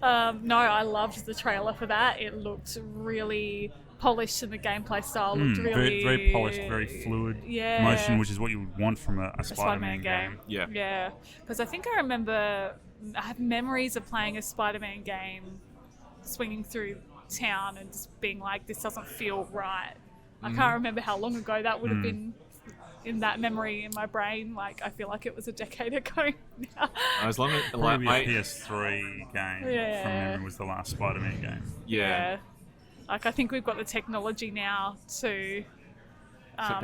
Speaker 3: No, I loved the trailer for that. It looked really polished, and the gameplay style looked really
Speaker 2: very polished, very fluid motion, which is what you would want from a Spider-Man game.
Speaker 1: Yeah.
Speaker 3: Because I think I have memories of playing a Spider-Man game, swinging through town and just being like, this doesn't feel right. I can't remember how long ago that would have been in that memory in my brain. I feel like it was a decade ago now.
Speaker 1: As long as
Speaker 2: Probably a PS3 game from memory was the last Spider-Man game.
Speaker 1: yeah.
Speaker 3: I think we've got the technology now to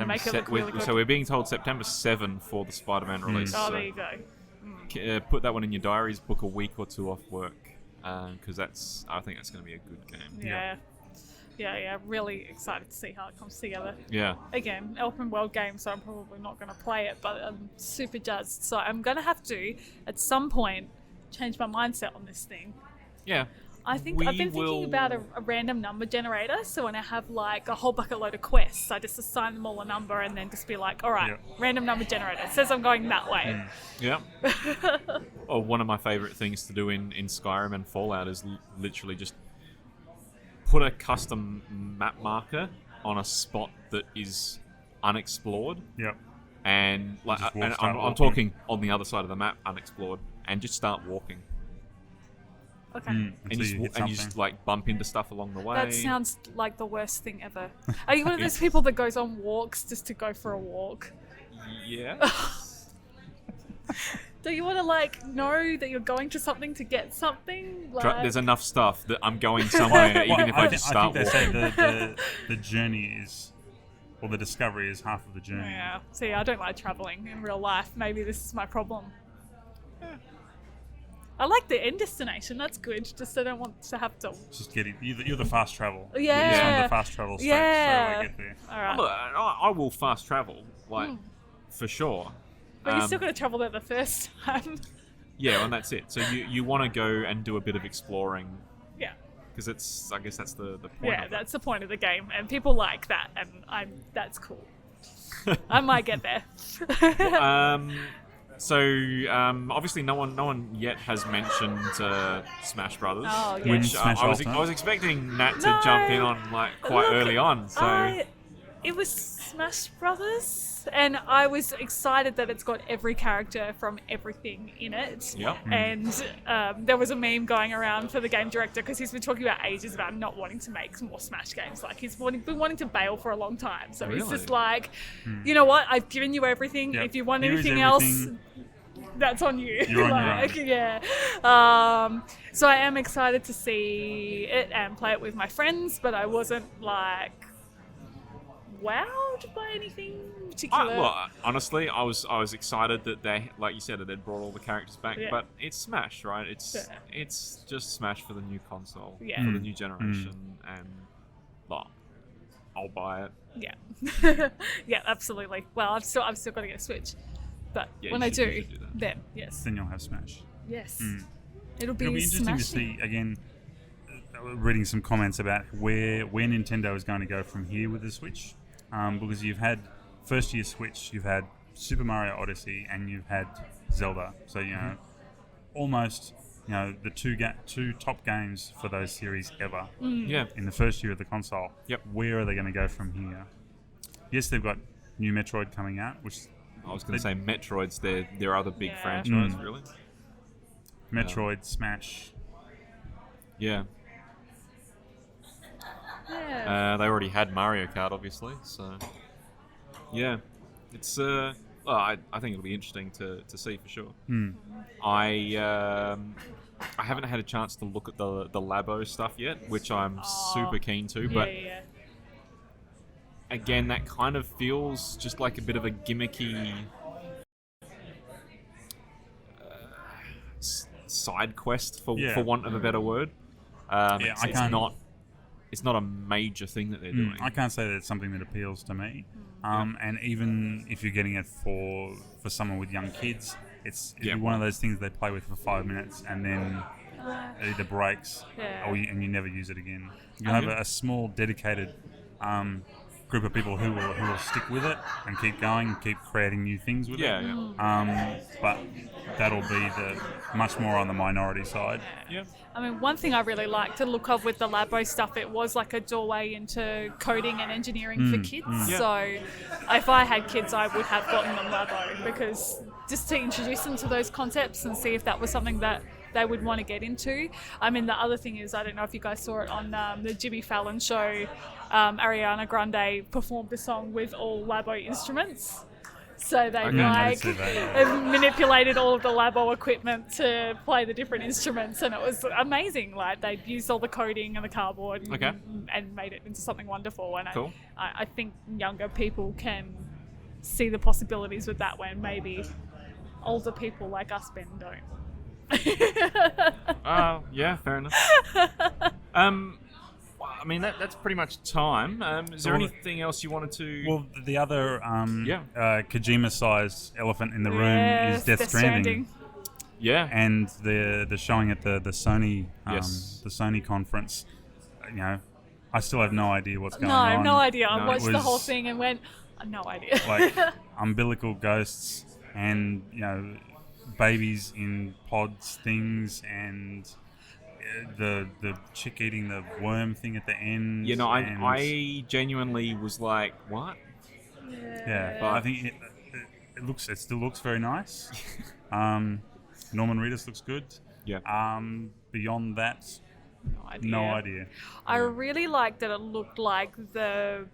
Speaker 3: make it look really good.
Speaker 1: So we're being told September 7 for the Spider-Man release.
Speaker 3: Oh,
Speaker 1: so
Speaker 3: there you go.
Speaker 1: put that one in your diaries. Book a week or 2 off work, because I think that's going to be a good game.
Speaker 3: Yeah, really excited to see how it comes together.
Speaker 1: Yeah.
Speaker 3: Again, open world game, so I'm probably not going to play it, but I'm super jazzed. So I'm going to have to, at some point, change my mindset on this thing.
Speaker 1: Yeah.
Speaker 3: I've been thinking about a random number generator, so when I have a whole bucket load of quests, I just assign them all a number and then just be like, all right, random number generator. It says I'm going that way.
Speaker 1: Yeah. Or one of my favourite things to do in Skyrim and Fallout is literally just put a custom map marker on a spot that is unexplored.
Speaker 2: Yep.
Speaker 1: and
Speaker 2: Start
Speaker 1: I'm
Speaker 2: walking.
Speaker 1: talking on the other side of the map, unexplored, and just start walking.
Speaker 3: Okay.
Speaker 1: And
Speaker 2: Until you hit
Speaker 1: and you
Speaker 2: something.
Speaker 1: just like bump into stuff along the way.
Speaker 3: That sounds like the worst thing ever. Are you one of those people that goes on walks just to go for a walk?
Speaker 1: Yeah.
Speaker 3: Do you want to like know that you're going to something to get something? Like...
Speaker 1: There's enough stuff that I'm going somewhere, even if I just start
Speaker 2: I
Speaker 1: walking.
Speaker 2: think they say the journey is, or the discovery is half of the journey.
Speaker 3: Yeah. See, I don't like traveling in real life. Maybe this is my problem. I like the end destination. That's good. Just I don't want to have to.
Speaker 2: Just getting you're the fast travel.
Speaker 3: Yeah.
Speaker 2: You're just one of the fast travel straight
Speaker 3: Yeah.
Speaker 2: away get there.
Speaker 3: All right.
Speaker 1: Look, I will fast travel, like for sure.
Speaker 3: But you're still going to travel there the first time.
Speaker 1: Yeah, and that's it. So you want to go and do a bit of exploring,
Speaker 3: Yeah.
Speaker 1: because I guess that's the point.
Speaker 3: Yeah,
Speaker 1: of
Speaker 3: that's the point of the game, and people like that, and that's cool. I might get there.
Speaker 1: So obviously no one yet has mentioned Smash Brothers.
Speaker 3: Oh, yeah.
Speaker 2: Win
Speaker 1: Which
Speaker 2: Smash
Speaker 1: I was
Speaker 2: Ultimate.
Speaker 1: expecting Nat to
Speaker 3: No.
Speaker 1: jump in on like quite
Speaker 3: Look,
Speaker 1: early on. So
Speaker 3: it was Smash Brothers, and I was excited that it's got every character from everything in it.
Speaker 1: Yep.
Speaker 3: And there was a meme going around for the game director because he's been talking about ages about not wanting to make more Smash games. Like he's been wanting to bail for a long time. So he's
Speaker 1: Really?
Speaker 3: just like, you know what? I've given you everything.
Speaker 2: Yep.
Speaker 3: If you want
Speaker 2: Here is
Speaker 3: anything else,
Speaker 2: everything.
Speaker 3: that's on you.
Speaker 2: You're on your
Speaker 3: Like,
Speaker 2: own.
Speaker 3: yeah. So I am excited to see it and play it with my friends, but I wasn't like wowed by anything particular.
Speaker 1: well, honestly, I was excited that they, like you said, that they'd brought all the characters back.
Speaker 3: Yeah.
Speaker 1: But it's Smash, right? It's
Speaker 3: Yeah.
Speaker 1: it's just Smash for the new console,
Speaker 3: Yeah.
Speaker 1: for the new generation, and well, I'll buy it.
Speaker 3: Yeah. Yeah, absolutely. Well, I've still got to get a Switch, but
Speaker 1: Yeah,
Speaker 3: when
Speaker 1: you
Speaker 3: I
Speaker 1: should- you
Speaker 3: do,
Speaker 1: should do that.
Speaker 3: then yes,
Speaker 2: Then you'll have Smash.
Speaker 3: yes,
Speaker 1: Mm.
Speaker 3: it'll be
Speaker 2: It'll be interesting to
Speaker 3: smashing.
Speaker 2: see again. Reading some comments about where Nintendo is going to go from here with the Switch, because you've had first year Switch, you've had Super Mario Odyssey, and you've had Zelda. So almost the two top games for those series ever
Speaker 1: Yeah.
Speaker 2: in the first year of the console.
Speaker 1: Yep.
Speaker 2: Where are they going to go from here? Yes, they've got new Metroid coming out, which
Speaker 1: I was going to say Metroid's their other big
Speaker 3: Yeah.
Speaker 1: franchise, really.
Speaker 2: Metroid, Smash.
Speaker 1: Yeah.
Speaker 3: Yeah.
Speaker 1: They already had Mario Kart, obviously, so yeah, it's I think it'll be interesting to see for sure. I haven't had a chance to look at the Labo stuff yet, which I'm super keen to, but
Speaker 3: yeah.
Speaker 1: again, that kind of feels just like a bit of a gimmicky side quest, for want of a better word. It's not a major thing that they're doing.
Speaker 2: I can't say that it's something that appeals to me. And even if you're getting it for someone with young kids, it'd be one of those things they play with for 5 minutes and then it either breaks or you never use it again. You have a small dedicated group of people who will stick with it and keep going and keep creating new things with it. But that'll be much more on the minority side.
Speaker 1: Yeah.
Speaker 3: I mean, one thing I really liked to look of with the Labo stuff, it was like a doorway into coding and engineering for kids.
Speaker 1: Yeah.
Speaker 3: So if I had kids, I would have gotten them Labo because just to introduce them to those concepts and see if that was something that they would want to get into. I mean, the other thing is, I don't know if you guys saw it on the Jimmy Fallon show, Ariana Grande performed a song with all Labo instruments. So they
Speaker 2: I did see that,
Speaker 3: have manipulated all of the Labo equipment to play the different instruments, and it was amazing. Like they used all the coding and the cardboard and made it into something wonderful. And
Speaker 1: Cool.
Speaker 3: I think younger people can see the possibilities with that when maybe older people like us, Ben, don't.
Speaker 1: Yeah, fair enough. I mean, that's pretty much time. Is there anything else you wanted to...
Speaker 2: Well, the other Kojima-sized elephant in the room is Death Stranding.
Speaker 1: Yeah.
Speaker 2: And the showing at the Sony
Speaker 1: Yes.
Speaker 2: the Sony conference. I still have no idea what's going on.
Speaker 3: No idea. I
Speaker 1: No.
Speaker 3: watched
Speaker 2: It
Speaker 3: the
Speaker 2: was-
Speaker 3: whole thing and went, no idea.
Speaker 2: Like umbilical ghosts and babies in pods things and the chick eating the worm thing at the end.
Speaker 1: I genuinely was like, what?
Speaker 2: Yeah, but I think It still looks very nice. Norman Reedus looks good.
Speaker 1: Yeah.
Speaker 2: Beyond that,
Speaker 3: No idea.
Speaker 2: no idea.
Speaker 3: I really liked that it looked like so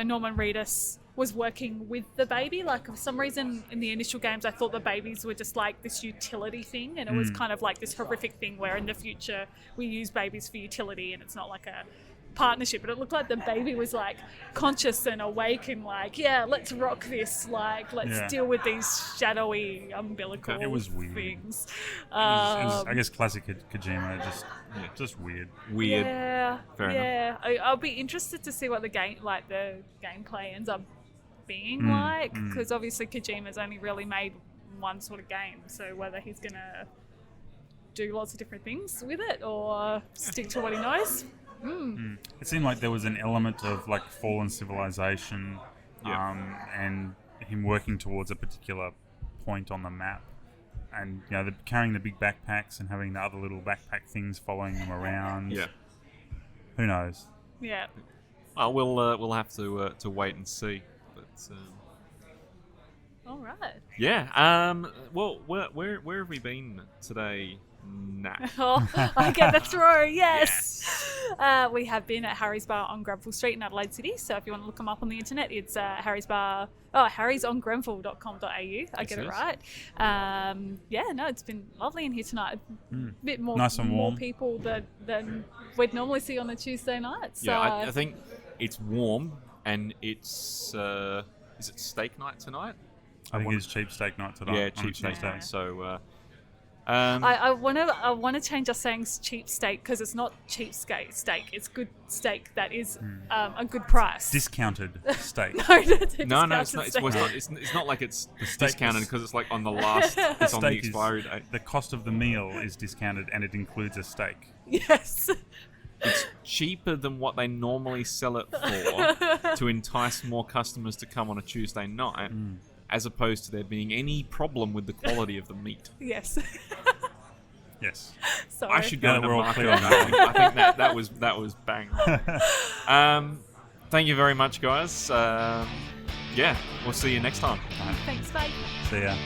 Speaker 3: Norman Reedus was working with the baby. Like, for some reason in the initial games I thought the babies were just like this utility thing, and it was kind of like this horrific thing where in the future we use babies for utility and it's not like a partnership. But it looked like the baby was like conscious and awake and like, yeah, let's rock this, like let's deal with these shadowy umbilical
Speaker 2: It was weird.
Speaker 3: things.
Speaker 2: It was, I guess, classic Kojima, just weird.
Speaker 1: Weird.
Speaker 3: Yeah,
Speaker 1: Fair
Speaker 3: yeah. I'll be interested to see what the gameplay ends up being like, because obviously Kojima's only really made one sort of game, so whether he's gonna do lots of different things with it or stick to what he knows.
Speaker 2: It seemed like there was an element of like fallen civilization, and him working towards a particular point on the map, and carrying the big backpacks and having the other little backpack things following them around.
Speaker 1: Yeah.
Speaker 2: Who knows?
Speaker 3: Yeah.
Speaker 1: Well, we'll have to wait and see. But
Speaker 3: All right.
Speaker 1: yeah. Well, where have we been today, Nat?
Speaker 3: Oh, okay, that's true. Yes. We have been at Harry's Bar on Grenfell Street in Adelaide City. So if you want to look them up on the internet, it's Harry's Bar. Oh, harrysongrenfell.com.au. I get it right. It's been lovely in here tonight. A bit more,
Speaker 2: nice and warm.
Speaker 3: More people than we'd normally see on a Tuesday night. So.
Speaker 1: Yeah, I think it's warm, and it's is it steak night tonight?
Speaker 2: I think it's cheap steak night tonight.
Speaker 1: Yeah, cheap steak night. So.
Speaker 3: I want to change us saying cheap steak, because it's not cheap steak. It's good steak that is a good price.
Speaker 2: Discounted steak.
Speaker 1: No, it's not. It's not like it's discounted because it's like on the last. It's on the expiry date.
Speaker 2: The cost of the meal is discounted, and it includes a steak.
Speaker 3: Yes.
Speaker 1: It's cheaper than what they normally sell it for to entice more customers to come on a Tuesday night. As opposed to there being any problem with the quality of the meat.
Speaker 3: Yes.
Speaker 2: Yes.
Speaker 3: Sorry.
Speaker 1: I should go
Speaker 2: Now
Speaker 1: to
Speaker 2: that we're all
Speaker 1: market
Speaker 2: clear
Speaker 1: on
Speaker 2: on
Speaker 1: that. I think that was bang. Thank you very much, guys. We'll see you next time.
Speaker 3: Thanks, bye.
Speaker 2: See ya.